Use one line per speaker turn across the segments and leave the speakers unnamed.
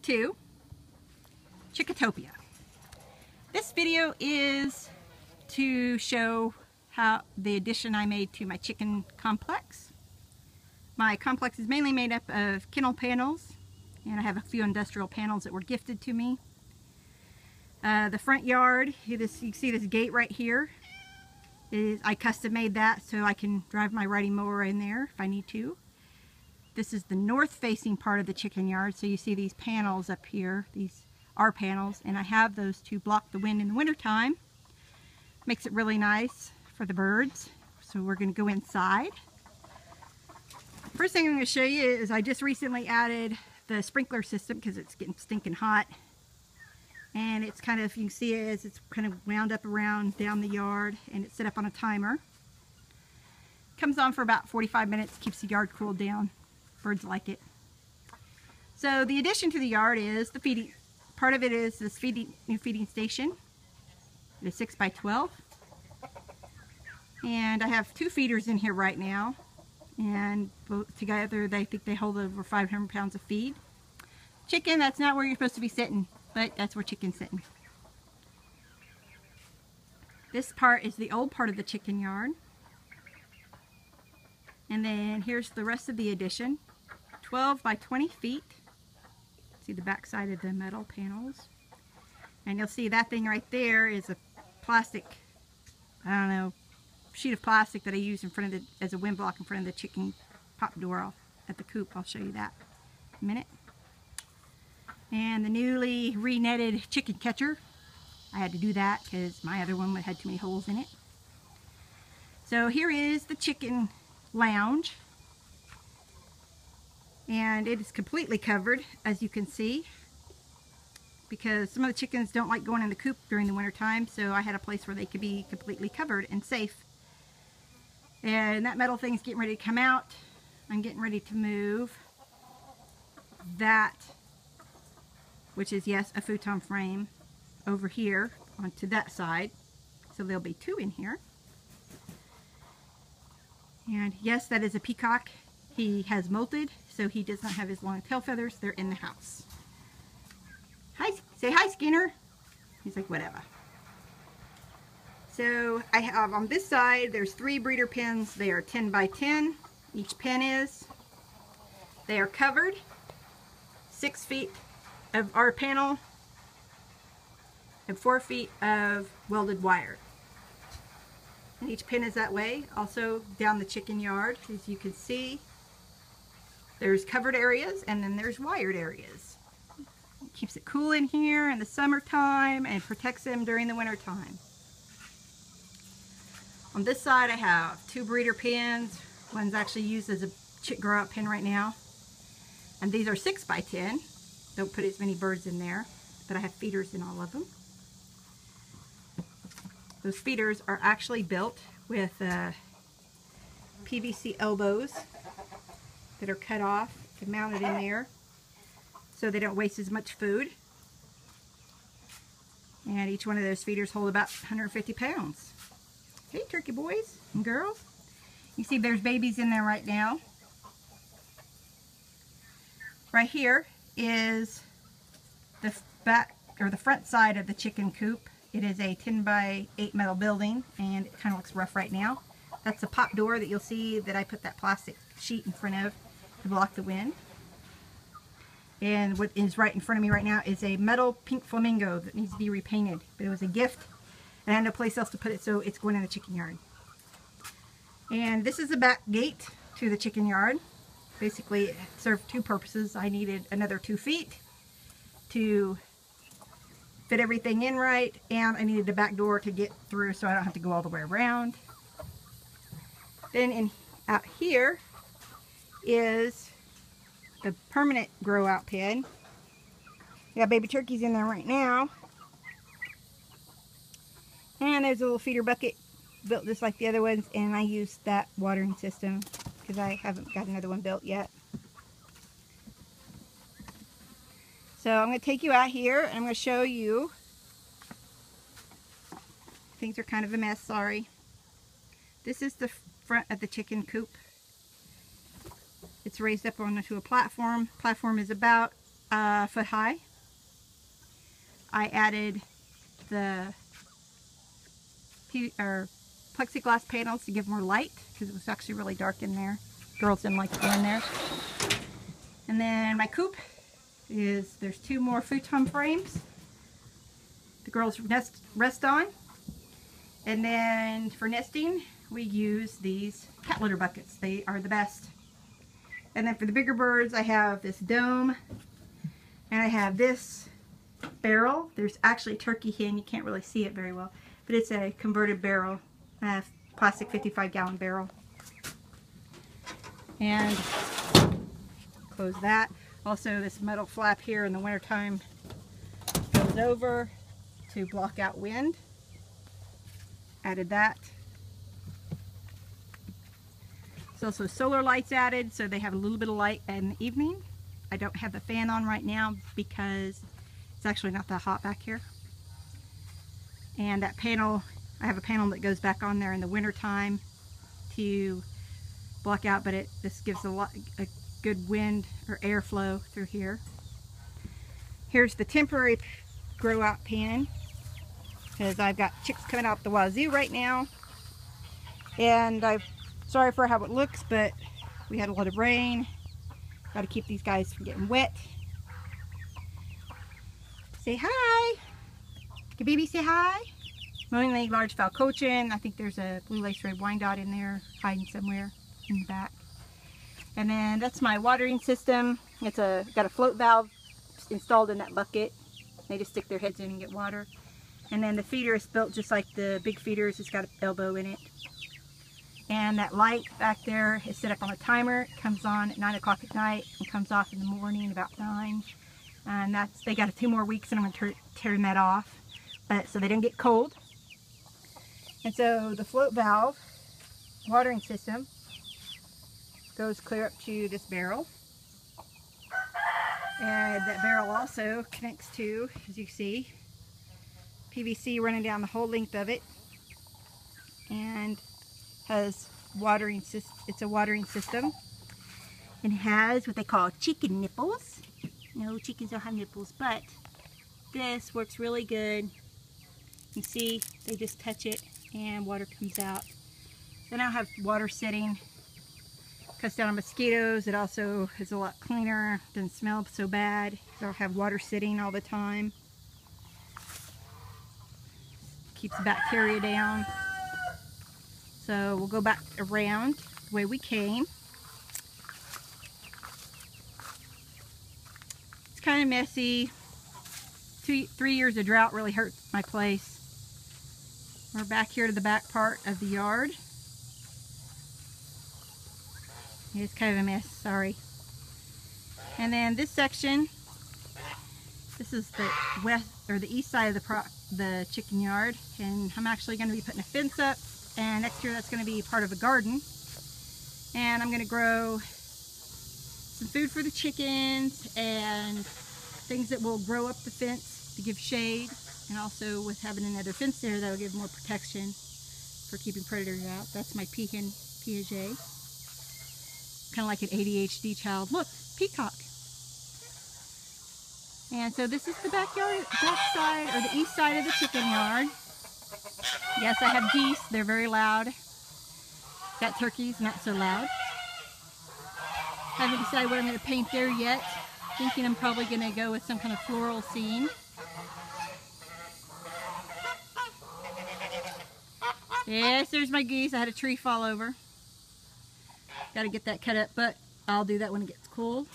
to Chickatopia. This video is to show how the addition I made to my chicken complex. My complex is mainly made up of kennel panels, and I have a few industrial panels that were gifted to me. The front yard, you can see this gate right here. I custom made that so I can drive my riding mower in there if I need to. This is the north facing part of the chicken yard, so you see these panels up here. These are panels, and I have those to block the wind in the wintertime. Makes it really nice for the birds. So we're going to go inside. First thing I'm going to show you is I just recently added the sprinkler system because it's getting stinking hot. And it's kind of, you can see it as it's kind of wound up around down the yard, and it's set up on a timer. Comes on for about 45 minutes, keeps the yard cooled down. Birds like it. So the addition to the yard is the feeding. Part of it is this new feeding station. It is 6 by 12. And I have 2 feeders in here right now. And both together they think they hold over 500 pounds of feed. Chicken, that's not where you're supposed to be sitting, but that's where chicken's sitting. This part is the old part of the chicken yard. And then here's the rest of the addition. 12 by 20 feet. See the back side of the metal panels. And you'll see that thing right there is a plastic, I don't know, sheet of plastic that I use in front of the, as a wind block in front of the chicken pop door at the coop. I'll show you that in a minute. And the newly re-netted chicken catcher. I had to do that because my other one had too many holes in it. So here is the chicken lounge. And it is completely covered, as you can see, because some of the chickens don't like going in the coop during the winter time, so I had a place where they could be completely covered and safe. And that metal thing's getting ready to come out. I'm getting ready to move that, which is, yes, a futon frame, over here onto that side. So there'll be 2 in here. And yes, that is a peacock. He has molted, so he does not have his long tail feathers. They're in the house. Hi, say hi, Skinner. He's like, whatever. So I have on this side, there's 3 breeder pens. They are 10 by 10. Each pen is. They are covered. 6 feet of our panel and 4 feet of welded wire. And each pen is that way. Also down the chicken yard, as you can see, there's covered areas and then there's wired areas. It keeps it cool in here in the summertime and protects them during the winter time. On this side I have 2 breeder pens. One's actually used as a chick grow out pen right now. And these are 6 by 10. Don't put as many birds in there, but I have feeders in all of them. Those feeders are actually built with PVC elbows that are cut off and mounted in there so they don't waste as much food. And each one of those feeders hold about 150 pounds. Hey, turkey boys and girls. You see there's babies in there right now. Right here is the back or the front side of the chicken coop. It is a 10 by 8 metal building, and it kind of looks rough right now. That's the pop door that you'll see that I put that plastic sheet in front of to block the wind. And what is right in front of me right now is a metal pink flamingo that needs to be repainted. But it was a gift, and I had no place else to put it, so it's going in the chicken yard. And this is the back gate to the chicken yard. Basically, it served 2 purposes. I needed another 2 feet to fit everything in right, and I needed a back door to get through so I don't have to go all the way around. Then out here is the permanent grow out pen. We got baby turkeys in there right now. And there's a little feeder bucket built just like the other ones, and I used that watering system because I haven't got another one built yet. So I'm going to take you out here and I'm going to show you. Things are kind of a mess, sorry. This is the front of the chicken coop. It's raised up onto a platform. Platform is about a foot high. I added the plexiglass panels to give more light because it was actually really dark in there. Girls didn't like to go in there. And then my coop is, there's 2 more futon frames the girls rest on. And then for nesting, we use these cat litter buckets. They are the best. And then for the bigger birds, I have this dome, and I have this barrel. There's actually a turkey hen. You can't really see it very well, but it's a converted barrel, a plastic 55-gallon barrel. And close that. Also, this metal flap here in the wintertime goes over to block out wind. Added that. There's also solar lights added, so they have a little bit of light in the evening. I don't have the fan on right now because it's actually not that hot back here. And that panel, I have a panel that goes back on there in the winter time to block out, but this gives a good wind or airflow through here. Here's the temporary grow out pen because I've got chicks coming out the wazoo right now, and I'm sorry for how it looks, but we had a lot of rain. Got to keep these guys from getting wet. Say hi. Can baby say hi? Mainly large falcochin. I think there's a blue lace red Wyandotte in there hiding somewhere in the back. And then that's my watering system. It's got a float valve installed in that bucket. They just stick their heads in and get water. And then the feeder is built just like the big feeders. It's got an elbow in it. And that light back there is set up on a timer. It comes on at 9 o'clock at night and comes off in the morning about 9. And they got 2 more weeks, and I'm going to turn that off, so they don't get cold. And so the float valve watering system goes clear up to this barrel. And that barrel also connects to, as you see, PVC running down the whole length of it. And has watering system. It's a watering system, and it has what they call chicken nipples. No, chickens don't have nipples, but this works really good. You see, they just touch it and water comes out. Then I'll have water sitting. Cuts down on mosquitoes. It also is a lot cleaner. Doesn't smell so bad. So I'll have water sitting all the time. Keeps the bacteria down. So we'll go back around the way we came. It's kind of messy. 3 years of drought really hurt my place. We're back here to the back part of the yard. It's kind of a mess, sorry. And then this section, this is the west or the east side of the chicken yard, and I'm actually going to be putting a fence up. And next year that's going to be part of a garden, and I'm going to grow some food for the chickens and things that will grow up the fence to give shade, and also with having another fence there, that will give more protection for keeping predators out. That's my peahen Piaget, kind of like an ADHD child. Look, peacock. And so this is the backyard, back side or the east side of the chicken yard. Yes, I have geese. They're very loud. Got turkeys, not so loud. Haven't decided what I'm going to paint there yet. Thinking I'm probably going to go with some kind of floral scene. Yes, there's my geese. I had a tree fall over. Got to get that cut up, but I'll do that when it gets cold.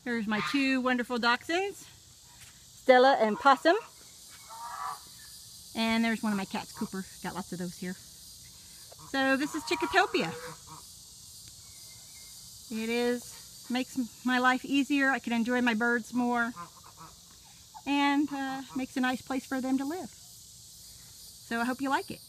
There's my 2 wonderful dachshunds, Stella and Possum. And there's one of my cats, Cooper. Got lots of those here. So this is Chickatopia. It makes my life easier. I can enjoy my birds more. And makes a nice place for them to live. So I hope you like it.